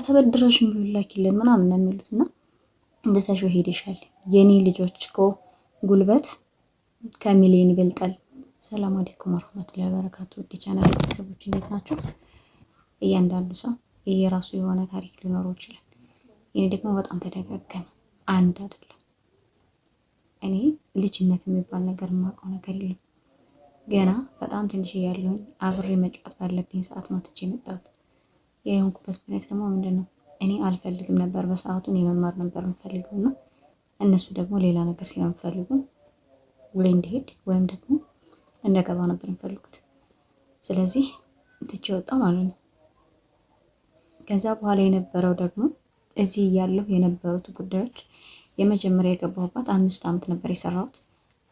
ተበድረሽም ቢሆን ላኪልን ምናምን ነው የሚሉትና እንደታሽ ሄደሻል። የኔ ልጆች እኮ ጉልበት ከሚሊዮን ይበልጣል። ሰላም አለይኩም ወራህመቱላሂ ወበረካቱ። ውድ ቻናል ቤተሰቦች እንዴት ናቸው? እያንዳንዱ ሰው የራሱ የሆነ ታሪክ ሊኖረው ይችላል። እኔ ደግሞ በጣም ተደጋገመ፣ አንድ አይደለም። እኔ ልጅነት የሚባል ነገር የማውቀው ነገር የለም። ገና በጣም ትንሽ እያለሁኝ አብሬ መጫወት ባለብኝ ሰዓት ነው ትቼ የመጣሁት። የሆንኩበት ምክንያት ደግሞ ምንድን ነው? እኔ አልፈልግም ነበር በሰዓቱ፣ እኔ መማር ነበር የምፈልገው እና እነሱ ደግሞ ሌላ ነገር ስለምፈልጉ ወይ እንዲሄድ ወይም ደግሞ እንደገባ ነበር የሚፈልጉት። ስለዚህ ትቼ ወጣሁ ማለት ነው። ከዛ በኋላ የነበረው ደግሞ እዚህ እያለሁ የነበሩት ጉዳዮች የመጀመሪያ የገባሁባት 5 ዓመት ነበር የሰራሁት።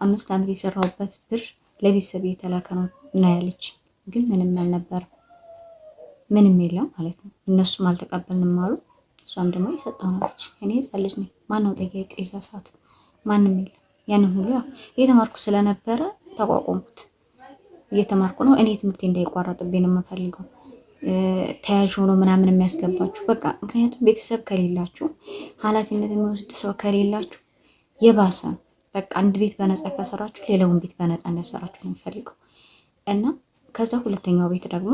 5 ዓመት የሰራሁበት ብር ለቤተሰብ የተላከ ነው እና ያለች ግን ምንም አልነበረም፣ ምንም የለም ማለት ነው። እነሱም አልተቀበልንም አሉ። እሷም ደግሞ የሰጠው ነች። እኔ ህፃን ልጅ ነኝ፣ ማነው ጠያቂ? የዛ ሰዓት ማንም የለም። ያንን ሁሉ ያው እየተማርኩ ስለነበረ ተቋቋምኩት። እየተማርኩ ነው። እኔ ትምህርቴ እንዳይቋረጥብኝ ነው የምፈልገው። ተያዥ ሆኖ ምናምን የሚያስገባችሁ በቃ። ምክንያቱም ቤተሰብ ከሌላችሁ፣ ኃላፊነት የሚወስድ ሰው ከሌላችሁ የባሰ በቃ። አንድ ቤት በነፃ ከሰራችሁ ሌላውን ቤት በነፃ እንዲያሰራችሁ ነው የምፈልገው እና ከዛ ሁለተኛው ቤት ደግሞ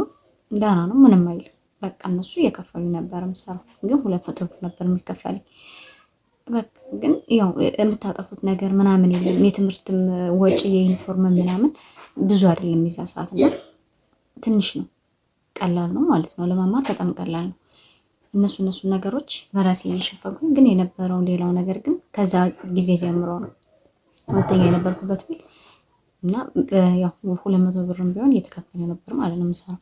ዳና ነው፣ ምንም አይልም። በቃ እነሱ እየከፈሉኝ ነበር የምሰራው፣ ግን 200 ብር ነበር የሚከፈልኝ። በቃ ግን ያው የምታጠፉት ነገር ምናምን የለም። የትምህርትም ወጪ የዩኒፎርም ምናምን ብዙ አይደለም የዛ ሰዓት እና ትንሽ ነው፣ ቀላል ነው ማለት ነው። ለመማር በጣም ቀላል ነው። እነሱ ነገሮች በራሴ እየሸፈንኩኝ፣ ግን የነበረውን ሌላው ነገር ግን ከዛ ጊዜ ጀምሮ ነው ሁለተኛ የነበርኩበት ቤት እና ያው 200 ብርም ቢሆን እየተከፈለ ነበር ማለት ነው የምሰራው።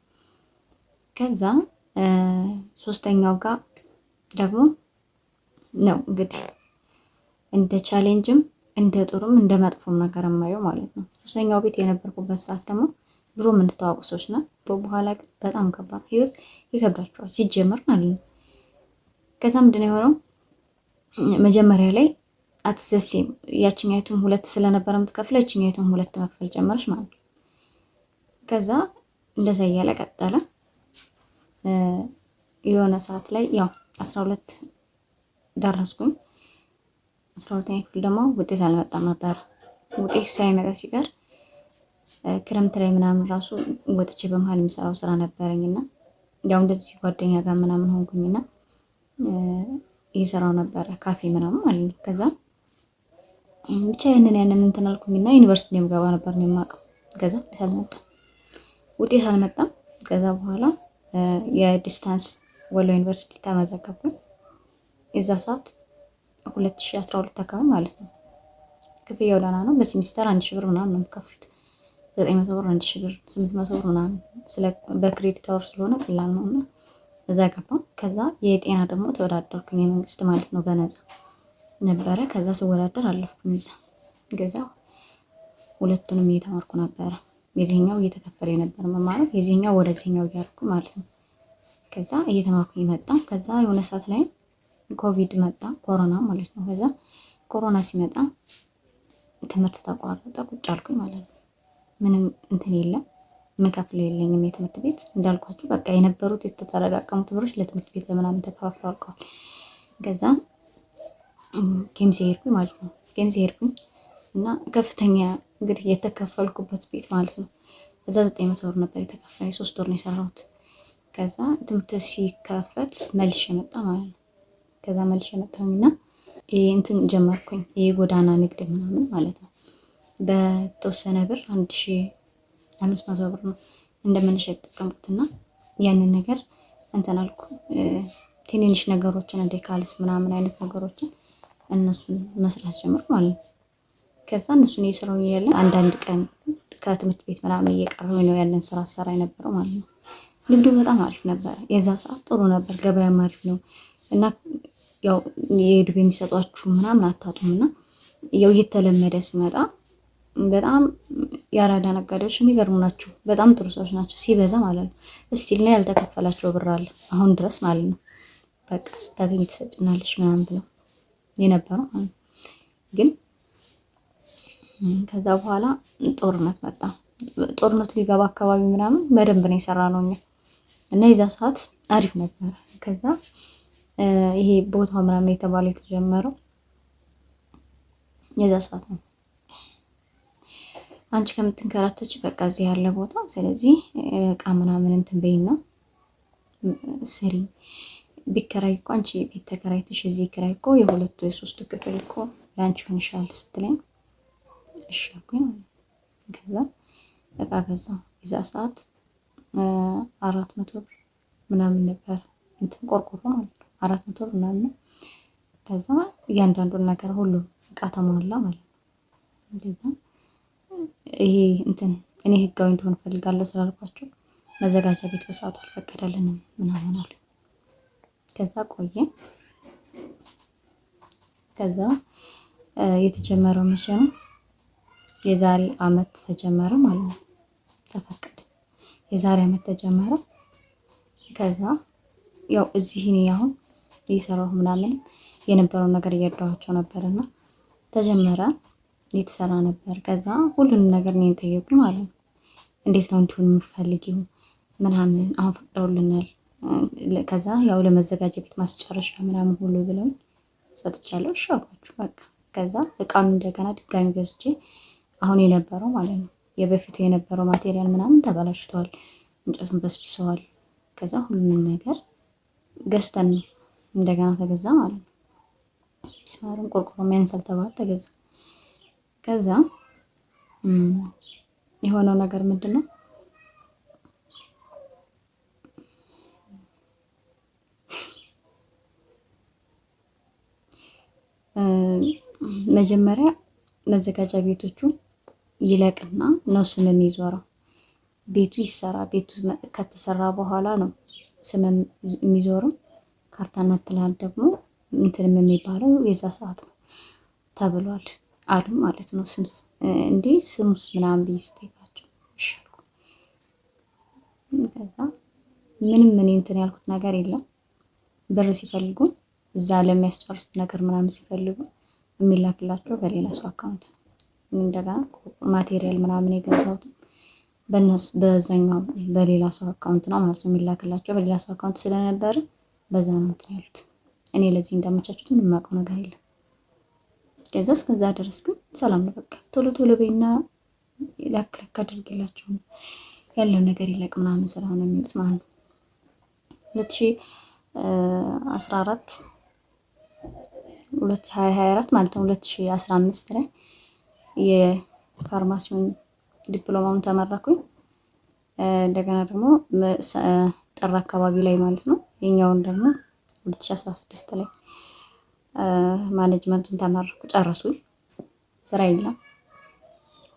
ከዛ ሶስተኛው ጋር ደግሞ ነው እንግዲህ እንደ ቻሌንጅም እንደ ጥሩም እንደ መጥፎም ነገር የማየው ማለት ነው። ሶስተኛው ቤት የነበርኩበት ሰዓት ደግሞ ድሮም እንድታዋቁ ሰዎች ናት። በኋላ ግን በጣም ከባድ ህይወት ይከብዳቸዋል ሲጀመር ማለት ነው። ከዛ ምንድን ነው የሆነው? መጀመሪያ ላይ አትዘሴም ያችኛይቱም 2 ስለነበረ የምትከፍለው ያችኛይቱም 2 መክፈል ጀመረች ማለት ነው። ከዛ እንደዛ እያለ ቀጠለ። የሆነ ሰዓት ላይ ያው 12 ደረስኩኝ። 12ኛ ክፍል ደግሞ ውጤት አልመጣም ነበር። ውጤት ሳይመጣ ሲቀር ክረምት ላይ ምናምን ራሱ ወጥቼ በመሀል የሚሰራው ስራ ነበረኝና ያው እንደዚህ ጓደኛ ጋር ምናምን ሆንኩኝና እየሰራው ነበረ ካፌ ምናምን ማለት ነው። ከዛ ብቻ ያንን እንትን አልኩኝና ዩኒቨርሲቲ የምገባ ነበር ነው የማውቀው። ከዛ ውጤት አልመጣም። ከዛ በኋላ የዲስታንስ ወሎ ዩኒቨርሲቲ ተመዘገብኩኝ። የዛ ሰዓት 2012 አካባቢ ማለት ነው። ክፍያው ደህና ነው። በሴሚስተር 1000 ብር ምናምን ነው የምከፍሉት። 900 ብር፣ 1000 ብር፣ 800 ብር ምናምን በክሬዲት አወር ስለሆነ ቀላል ነው እና እዛ ገባሁ። ከዛ የጤና ደግሞ ተወዳደርኩኝ፣ የመንግስት ማለት ነው፣ በነፃ ነበረ። ከዛ ስወዳደር አለፍኩኝ። ገዛ ሁለቱንም እየተማርኩ ነበረ። የዚህኛው እየተከፈለ ነበር መማረው፣ የዚህኛው ወደዚህኛው እያደረኩ ማለት ነው። ከዛ እየተማርኩኝ መጣ። ከዛ የሆነ ሰዓት ላይ ኮቪድ መጣ፣ ኮሮና ማለት ነው። ከዛ ኮሮና ሲመጣ ትምህርት ተቋረጠ፣ ቁጭ አልኩኝ ማለት ነው። ምንም እንትን የለም፣ መከፍለው የለኝም የትምህርት ቤት እንዳልኳችሁ። በቃ የነበሩት የተጠረቃቀሙት ብሮች ለትምህርት ቤት ለምናምን ተከፋፍለው አልቀዋል። ከዛ ኬሚሴ ሄድኩኝ ማለት ነው። ኬሚሴ ሄድኩኝ እና ከፍተኛ እንግዲህ የተከፈልኩበት ቤት ማለት ነው። ከዛ 900 ብር ነበር የተከፈለኝ። 3 ወር ነው የሰራሁት። ከዛ ትምህርት ሲከፈት መልሼ መጣ ማለት ነው። ከዛ መልሼ መጣሁኝና እንትን ጀመርኩኝ፣ የጎዳና ንግድ ምናምን ማለት ነው። በተወሰነ ብር 1500 ብር ነው እንደምንሽ የተጠቀምኩትና ያንን ነገር እንትን አልኩ። ትንንሽ ነገሮችን እንደ ካልስ ምናምን አይነት ነገሮችን እነሱን መስራት ጀመርኩ ማለት ነው። ከዛ እነሱን እየሰራሁ እያለ አንዳንድ ቀን ከትምህርት ቤት ምናምን እየቀረሁ ነው ያለን ስራ ሰራ የነበረው ማለት ነው። ንግዱ በጣም አሪፍ ነበር። የዛ ሰዓት ጥሩ ነበር፣ ገበያም አሪፍ ነው እና ያው የዱቤ የሚሰጧችሁ ምናምን አታጡም እና ያው እየተለመደ ሲመጣ በጣም የአራዳ ነጋዴዎች የሚገርሙ ናቸው። በጣም ጥሩ ሰዎች ናቸው ሲበዛ ማለት ነው። እስቲል ነው ያልተከፈላቸው ብር አለ አሁን ድረስ ማለት ነው። በቃ ስታገኝ ትሰጭናለሽ ምናምን ብለው የነበረው ማለት ነው። ግን ከዛ በኋላ ጦርነት መጣ። ጦርነቱ ሊገባ አካባቢ ምናምን በደንብ ነው የሰራ ነው እኛ እና የዛ ሰዓት አሪፍ ነበር። ከዛ ይሄ ቦታው ምናምን የተባለው የተጀመረው የዛ ሰዓት ነው። አንቺ ከምትንከራተች በቃ እዚህ ያለ ቦታ፣ ስለዚህ እቃ ምናምን እንትን በይና ስሪ። ቢከራይ እኮ አንቺ ቤት ተከራይተሽ እዚህ ኪራይ እኮ የሁለቱ የሶስቱ ክፍል እኮ ለአንቺ ሆንሻል ስትለኝ እሺ አልኩኝ። ከዛ እቃ ገዛ። የዛ ሰዓት 400 ብር ምናምን ነበር እንትን ቆርቆሮ ማለት ነው 400 ብር ምናምን። ከዛ እያንዳንዱን ነገር ሁሉ እቃ ተሟላ ማለት ነው። ከዛ ይሄ እንትን እኔ ህጋዊ እንደሆነ ፈልጋለሁ ስላልኳቸው መዘጋጃ ቤት በሰዓቱ አልፈቀደልንም ምናምን አሉ። ከዛ ቆየን። ከዛ የተጀመረው መቼ ነው? የዛሬ አመት ተጀመረ ማለት ነው። ተፈቀደ። የዛሬ አመት ተጀመረ። ከዛ ያው እዚህ እኔ አሁን እየሰራሁ ምናምን የነበረውን ነገር እያደረኋቸው ነበርና ተጀመረ። የተሰራ ነበር። ከዛ ሁሉንም ነገር እኔን ጠየቁኝ ማለት ነው። እንዴት ነው እንዲሁን የምትፈልጊው ምናምን፣ አሁን ፈቅደውልናል። ከዛ ያው ለመዘጋጃ ቤት ማስጨረሻ ምናምን ሁሉ ብለው ሰጥቻለሁ። እሺ አልኳችሁ በቃ። ከዛ እቃም እንደገና ድጋሚ ገዝቼ አሁን የነበረው ማለት ነው የበፊቱ የነበረው ማቴሪያል ምናምን ተበላሽተዋል፣ እንጨቱን በስብሰዋል። ከዛ ሁሉንም ነገር ገዝተን እንደገና ተገዛ ማለት ነው። ሚስማሩን ቆርቆሮ ያንሳል ተባለ፣ ተገዛ። ከዛ የሆነው ነገር ምንድን ነው? መጀመሪያ መዘጋጃ ቤቶቹ ይለቅና ነው ስም የሚዞረው። ቤቱ ይሰራ። ቤቱ ከተሰራ በኋላ ነው ስም የሚዞረው። ካርታና ፕላን ደግሞ እንትንም የሚባለው የዛ ሰዓት ነው ተብሏል አሉ ማለት ነው። እንዴ ስሙስ ምናምን ብዬ ስጠይቃቸው ይሻልኩ። ከዛ ምንም እኔ እንትን ያልኩት ነገር የለም። ብር ሲፈልጉ እዛ ለሚያስጨርሱት ነገር ምናምን ሲፈልጉ የሚላክላቸው በሌላ ሰው አካውንት ነው። እንደገና ማቴሪያል ምናምን የገዛሁት በዛኛው በሌላ ሰው አካውንት ነው ማለት ነው የሚላክላቸው። በሌላ ሰው አካውንት ስለነበረ በዛ ነው እንትን ያሉት። እኔ ለዚህ እንዳመቻቹት ምንም የማውቀው ነገር የለም። ከዛ እስከዛ ድረስ ግን ሰላም ነው። በቃ ቶሎ ቶሎ በይና ላክ አድርጌላቸው ያለው ነገር ይለቅ ምናምን ስለሆነ የሚሉት ማለት ነው። 2014 2024 ማለት ነው 2015 ላይ የፋርማሲውን ዲፕሎማውን ተመረኩኝ። እንደገና ደግሞ ጥር አካባቢ ላይ ማለት ነው የኛውን ደግሞ 2016 ላይ ማኔጅመንቱን ተመረኩ። ጨረሱኝ። ስራ የለም።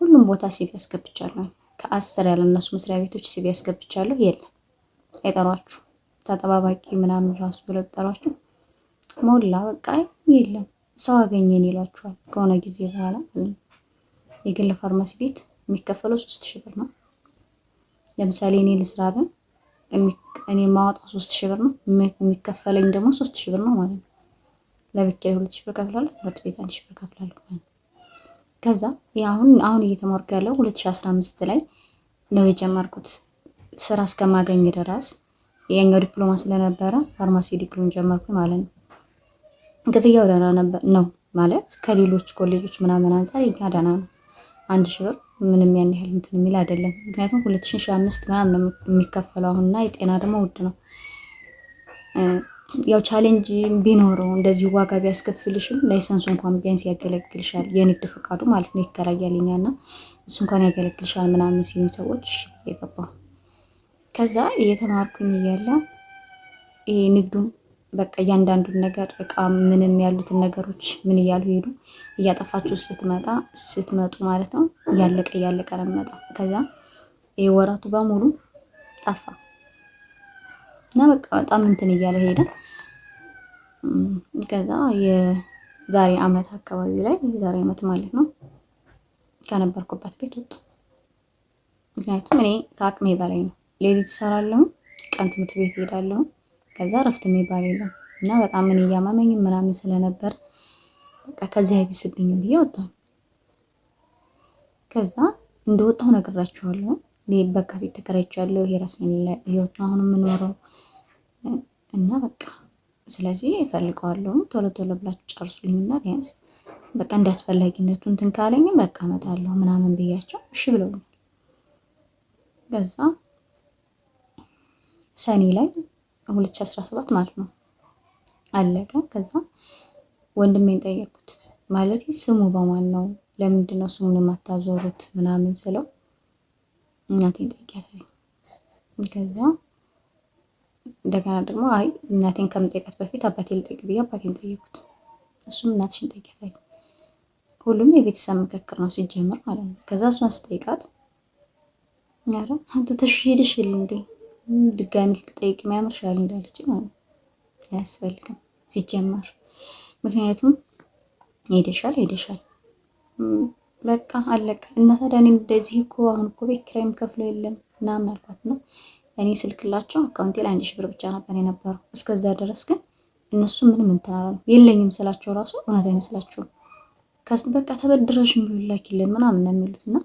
ሁሉም ቦታ ሲቪ ያስገብቻለሁ። ከ10 ያለነሱ መስሪያ ቤቶች ሲቪ ያስገብቻለሁ። የለም፣ አይጠሯችሁ። ተጠባባቂ ምናምን ራሱ ብለው ጠሯችሁ ሞላ በቃ የለም ሰው አገኘን ይሏችኋል። ከሆነ ጊዜ በኋላ የግል ፋርማሲ ቤት የሚከፈለው 3000 ብር ነው። ለምሳሌ እኔ ልስራ ብን እኔ ማወጣው 3000 ብር ነው፣ የሚከፈለኝ ደግሞ 3000 ብር ነው ማለት ነው። ለብቻ 2000 ብር ከፍላለሁ፣ ትምህርት ቤት 1000 ብር ከፍላለሁ ማለት ነው። ከዛ አሁን እየተማርኩ ያለው 2015 ላይ ነው የጀመርኩት። ስራ እስከማገኝ ድረስ የኛው ዲፕሎማ ስለነበረ ፋርማሲ ዲግሪውን ጀመርኩ ማለት ነው። ክፍያው ደህና ነበር ነው ማለት ከሌሎች ኮሌጆች ምናምን አንፃር የኛ ደህና ነው። 1000 ብር ምንም ያን ያህል እንትን የሚል አይደለም። ምክንያቱም 2005 ምናምን ነው የሚከፈለው አሁንና የጤና ደግሞ ውድ ነው። ያው ቻሌንጅ ቢኖረው እንደዚህ ዋጋ ቢያስከፍልሽም ላይሰንሱ እንኳን ቢያንስ ያገለግልሻል። የንግድ ፈቃዱ ማለት ነው ይከራያልኛና እሱ እንኳን ያገለግልሻል ምናምን ሲሉ ሰዎች የገባው። ከዛ እየተማርኩኝ እያለ ይሄ ንግዱን በቃ እያንዳንዱን ነገር እቃ ምንም ያሉትን ነገሮች ምን እያሉ ሄዱ። እያጠፋችሁ ስትመጡ ማለት ነው እያለቀ ነው የሚመጣው። ከዛ ይሄ ወራቱ በሙሉ ጠፋ እና በቃ በጣም እንትን እያለ ሄደ። ከዛ የዛሬ አመት አካባቢ ላይ የዛሬ አመት ማለት ነው ከነበርኩበት ቤት ወጣሁ። ምክንያቱም እኔ ከአቅሜ በላይ ነው። ሌሊት እሰራለሁ፣ ቀን ትምህርት ቤት እሄዳለሁ። ከዛ እረፍት የሚባል የለም እና በጣም ምን እያመመኝ ምናምን ስለነበር በቃ ከዚህ አይብስብኝም ብዬ ወጣሁ። ከዛ እንደወጣሁ ነግራቸዋለሁ። በቃ ቤት ተከራይቻለሁ። የራሴን ህይወት ነው አሁን የምኖረው እና በቃ ስለዚህ እፈልገዋለሁ ቶሎ ቶሎ ብላችሁ ጨርሱልኝና ቢያንስ በቃ እንዳስፈላጊነቱ እንትን ካለኝ በቃ እመጣለሁ ምናምን ብያቸው እሺ ብለውኛል። ከዛ ሰኔ ላይ 2017 ማለት ነው አለቀ። ከዛ ወንድሜን ጠየቁት ማለት ስሙ በማን ነው ለምንድን ነው ስሙን የማታዞሩት ምናምን ስለው እናቴን ጠይቂያታለሁ። ከዛ እንደገና ደግሞ አይ እናቴን ከምጠይቃት በፊት አባቴን ልጠይቅ ብዬ አባቴን ጠየቁት። እሱም እናትሽን ጠይቂያታለሁ። ሁሉም የቤተሰብ ምክክር ነው ሲጀመር ማለት ነው። ከዛ እሷን ስጠይቃት ኧረ ትተሽ ሄደሽ የለ እንዴ ድጋሚ ልትጠይቅ የሚያምርሻል እንዳለች ማለት ነው። አያስፈልግም ሲጀመር ምክንያቱም ሄደሻል በቃ አለቀ። እና ታዲያ እኔ እንደዚህ እኮ አሁን እኮ ቤት ኪራይም ከፍሎ የለም ምናምን አልኳት ነው። እኔ ስልክላቸው አካውንቴ ላይ 1000 ብር ብቻ ነበር የነበረው። እስከዛ ድረስ ግን እነሱ ምንም እንትን አላሉ። የለኝም ስላቸው ራሱ እውነት አይመስላቸውም። በቃ ተበድረሽም ቢሆን ላኪልን ምናምን ነው የሚሉት። እና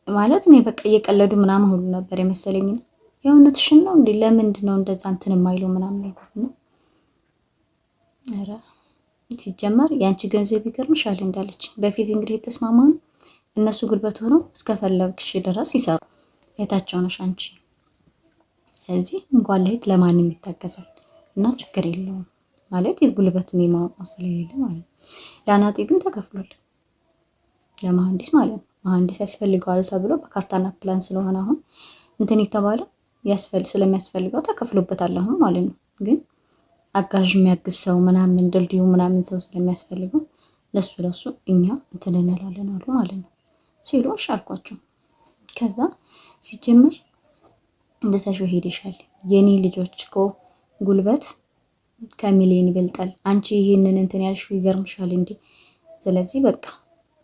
ማለት እኔ በቃ እየቀለዱ ምናምን ሁሉ ነበር የመሰለኝ። የእውነትሽን ነው እንዴ ለምንድን ነው እንደዛ እንትን የማይለው ምናምን አልኳት ነው። ኧረ ሲጀመር የአንቺ ገንዘብ ይገርምሻል እንዳለች በፊት እንግዲህ የተስማማ ነው እነሱ ጉልበት ሆነው እስከፈለግሽ ድረስ ይሰሩ የታቸው ነሽ አንቺ። ስለዚህ እንኳን ለህግ ለማንም ይታገዛል እና ችግር የለውም ማለት የጉልበትን የማወቅ ስለሌለ ማለት ነው። ለአናጤ ግን ተከፍሏል ለመሀንዲስ ማለት ነው። መሀንዲስ ያስፈልገዋል ተብሎ በካርታና ፕላን ስለሆነ አሁን እንትን የተባለ ስለሚያስፈልገው ተከፍሎበታል አሁን ማለት ነው። ግን አጋዥ የሚያግዝ ሰው ምናምን ድልድዩ ምናምን ሰው ስለሚያስፈልገው ለሱ እኛ እንትን እንላለን አሉ ማለት ነው ሲሉ እሺ አልኳቸው። ከዛ ሲጀምር እንደታሽው ሄደሻል የኔ ልጆች እኮ ጉልበት ከሚሊዮን ይበልጣል። አንቺ ይህንን እንትን ያልሽው ይገርምሻል እንዴ? ስለዚህ በቃ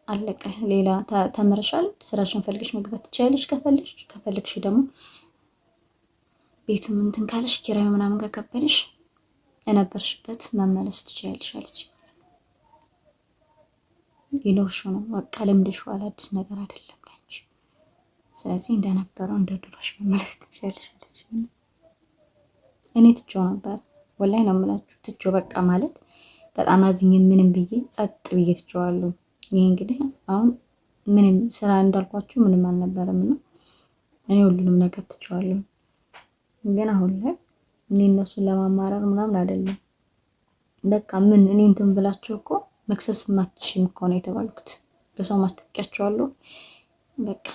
አለቀ። ሌላ ተምረሻል፣ ስራሽን ፈልገሽ መግባት ትችያለሽ። ከፈልግሽ ደግሞ ቤቱም እንትን ካለሽ ኪራዩ ምናምን ከከበደሽ የነበርሽበት መመለስ ትችያለሽ አለች። ይኖርሽ ነው በቃ ልምድሽዋል፣ አዲስ ነገር አይደለም ላንቺ። ስለዚህ እንደነበረው እንደ ድሮሽ መመለስ ትችያለሽ አለች። እኔ ትቼው ነበር ወላይ ነው የምላችሁ። ትቼው በቃ ማለት በጣም አዝኜ ምንም ብዬ ጸጥ ብዬ ትቼዋለሁ። ይሄ እንግዲህ አሁን ምንም ስራ እንዳልኳችሁ ምንም አልነበረም እና እኔ ሁሉንም ነገር ትቼዋለሁ። ግን አሁን ላይ እኔ እነሱን ለማማረር ምናምን አይደለም። በቃ ምን እኔ እንትን ብላችሁ እኮ መክሰስ ማትችም እኮ ነው የተባልኩት። በሰው ማስጠቂያቸዋለሁ። በቃ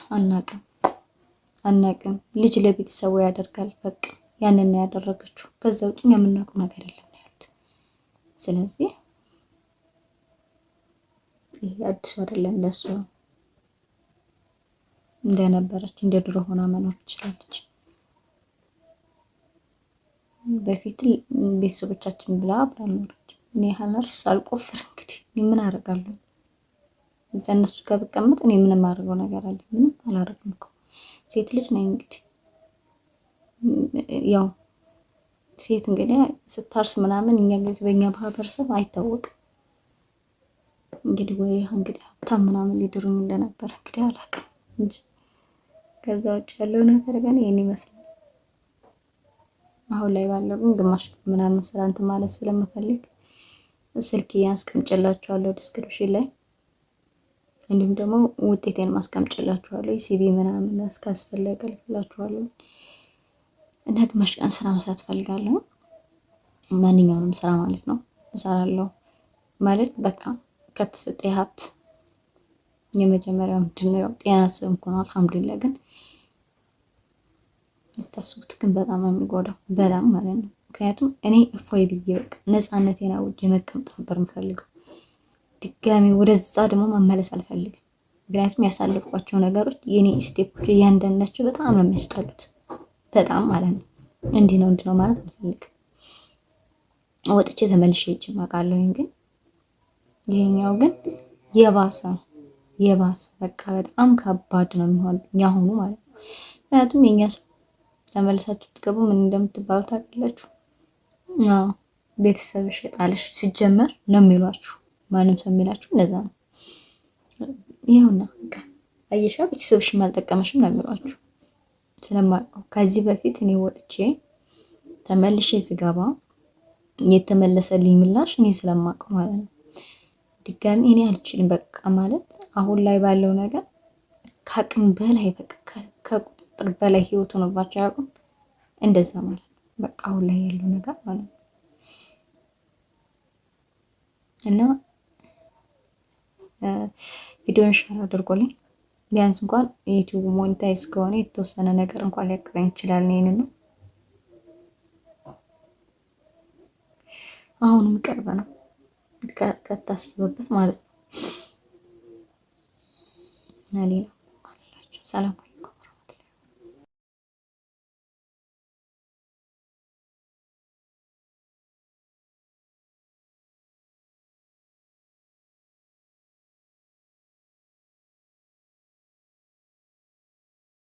አናቅም ልጅ ለቤተሰቡ ያደርጋል። በቃ ያንን ነው ያደረገችው። ከዛ ውጭ የምናውቀው ነገር የለም ያሉት። ስለዚህ ይሄ አዲስ አይደለም ለሱ። እንደነበረች እንደ ድሮ ሆና መኖር ትችላለች። በፊት ቤተሰቦቻችን ብላ ኖረች። እኔ ሀነርስ አልቆፍር እንግዲህ እኔ ምን አደርጋለሁ? እዛ እነሱ ጋር ብቀመጥ እኔ ምንም አደርገው ነገር አለ? ምንም አላደርግም እኮ ሴት ልጅ ነኝ። እንግዲህ ያው ሴት እንግዲህ ስታርስ ምናምን እኛ እንግዲህ በእኛ ማህበረሰብ አይታወቅም። እንግዲህ ወይ እንግዲህ ሀብታም ምናምን ሊድሩኝ እንደነበረ እንግዲህ አላውቅም እንጂ ከዛ ውጭ ያለው ነገር ግን ይሄን ይመስላል። አሁን ላይ ባለው ግን ግማሽ ምናምን ስራ እንትን ማለት ስለምፈልግ ስልክ ያስቀምጭላችኋለሁ ዲስክሪፕሽን ላይ፣ እንዲሁም ደግሞ ውጤቴን ማስቀምጭላችኋለሁ። ሲቪ ምናምን ካስፈለገ ልክላችኋለሁ። እና ግማሽ ቀን ስራ መስራት ፈልጋለሁ። ማንኛውንም ስራ ማለት ነው እሰራለሁ። ማለት በቃ ከተሰጠኝ ሀብት የመጀመሪያው ምንድነው ያው ጤና ስንኩ ነው አልሐምዱሊላህ። ግን ስታስቡት ግን በጣም ነው የሚጎዳው፣ በጣም ማለት ነው። ምክንያቱም እኔ እፎይ ብዬ በቃ ነፃነቴን አውጄ መቀመጥ ነበር የምፈልገው። ድጋሚ ወደዛ ደግሞ መመለስ አልፈልግም። ምክንያቱም ያሳለፍኳቸው ነገሮች የኔ ስቴፖች እያንዳንዳቸው በጣም ነው የሚያስጠሉት፣ በጣም ማለት ነው። እንዲህ ነው ማለት አልፈልግም። ወጥቼ ተመልሼ ሄጄ አውቃለሁኝ። ግን ይሄኛው ግን የባሰ በቃ በጣም ከባድ ነው የሚሆን ያሁኑ ማለት ነው። ምክንያቱም የኛ ሰው ተመልሳችሁ ትገቡ ምን እንደምትባሉ ታውቃላችሁ? አዎ ቤተሰብሽ የጣለሽ ሲጀመር ነው የሚሏችሁ። ማንም ሰው የሚላችሁ እንደዛ ነው። ይኸውና በቃ አየሻ ቤተሰብሽም አልጠቀመሽም ነው የሚሏችሁ። ስለማውቀው ከዚህ በፊት እኔ ወጥቼ ተመልሼ ስገባ የተመለሰልኝ ምላሽ እኔ ስለማውቀው ማለት ነው። ድጋሚ እኔ አልችልም በቃ ማለት አሁን ላይ ባለው ነገር ከአቅም በላይ በቃ ከቁጥጥር በላይ ህይወት ሆኖባቸው አያውቁም። እንደዛ ማለት ነው በቃ አሁን ላይ ያለው ነገር ማለት ነው። እና ቪዲዮን ሼር አድርጎልኝ ቢያንስ እንኳን ዩቲዩብ ሞኔታይዝ ከሆነ የተወሰነ ነገር እንኳን ሊያቀረኝ ይችላል። ይሄን ነው አሁንም ቅርብ ነው ከታስበበት ማለት ነው። አሌ ነው አላችሁ ሰላም